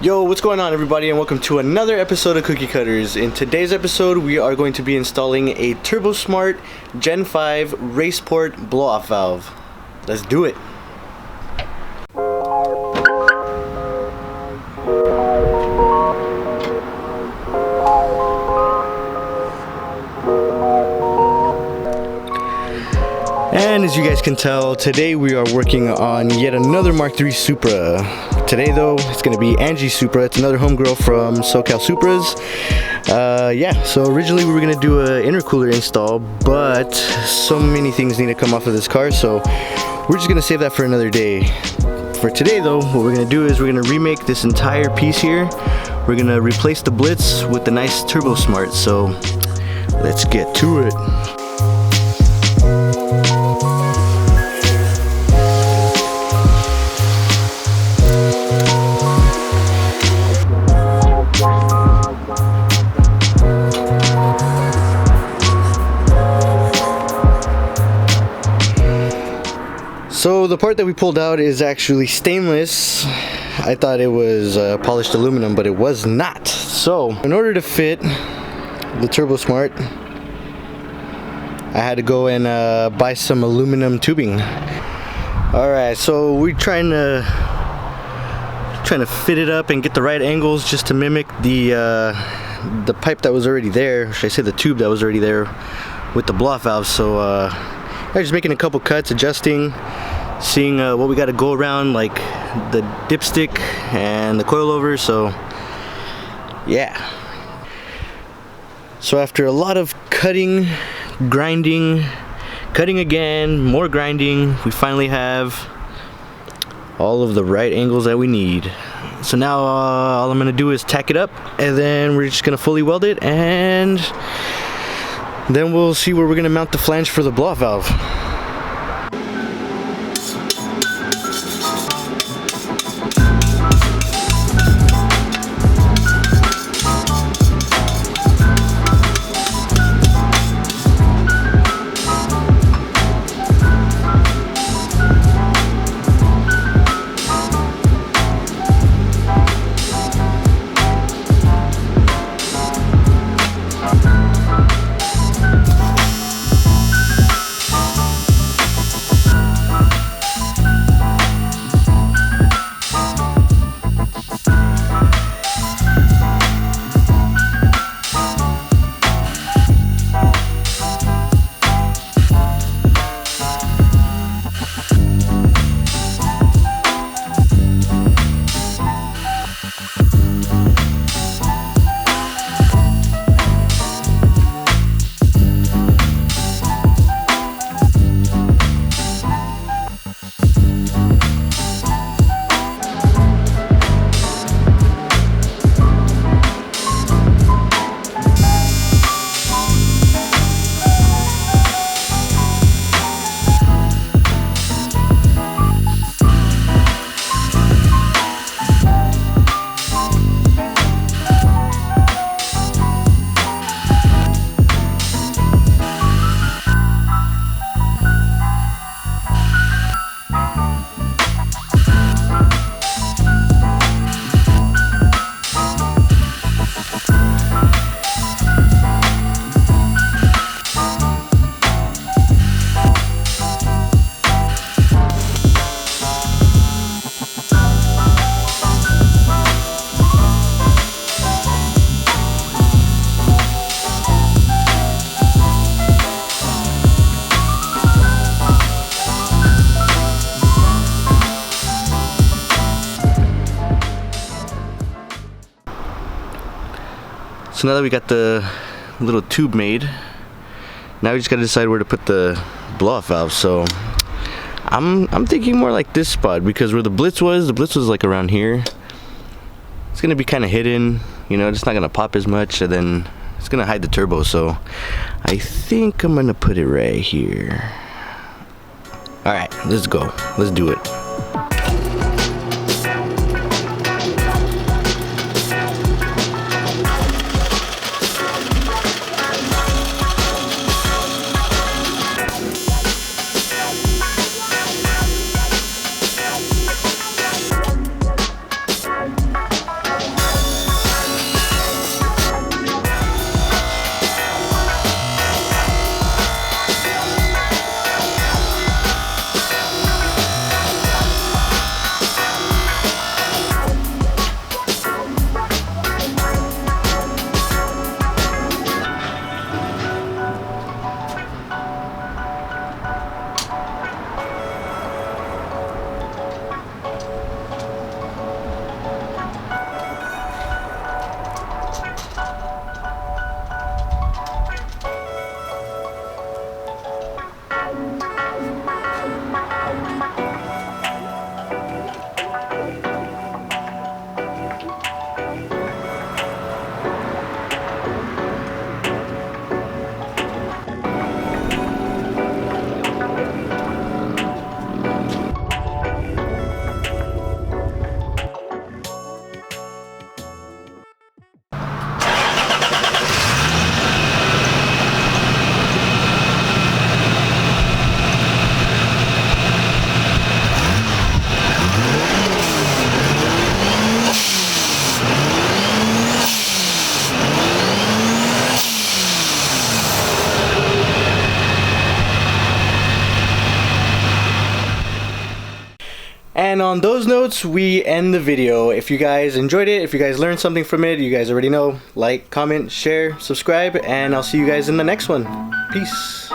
Yo, what's going on everybody, and welcome to another episode of Kouki Cutters. In today's episode, we are going to be installing a Turbosmart Gen 5 Raceport blow-off valve. Let's do it. And as you guys can tell, today we are working on yet another Mark III Supra. Today though, it's going to be Angie Supra. It's another homegirl from Socal Supras. So originally we were going to do an intercooler install, but so many things need to come off of this car, so we're just going to save that for another day. For today though, what we're going to do is we're going to remake this entire piece here. We're going to replace the Blitz with the nice Turbosmart, so let's get to it. So the part that we pulled out is actually stainless. I thought it was polished aluminum, but it was not. So in order to fit the Turbosmart, I had to go and buy some aluminum tubing. Alright, so we're trying to fit it up and get the right angles just to mimic the pipe that was already there. Or should I say the tube that was already there with the blow-off valve. So I'm just making a couple cuts, adjusting, seeing what we got to go around, like the dipstick and the coilover. So yeah. So after a lot of cutting, grinding, cutting again, more grinding, we finally have all of the right angles that we need. So now all I'm gonna do is tack it up, and then we're just gonna fully weld it, and then we'll see where we're gonna mount the flange for the blow-off valve. So now that we got the little tube made, now we just gotta decide where to put the blow-off valve. So I'm thinking more like this spot, because where the Blitz was like around here. It's gonna be kind of hidden, you know, it's not gonna pop as much, and then it's gonna hide the turbo. So I think I'm gonna put it right here. All right, let's go. Let's do it. on those notes, we end the video. If you guys enjoyed it, if you guys learned something from it, you guys already know, like, comment, share, subscribe, and I'll see you guys in the next one. Peace.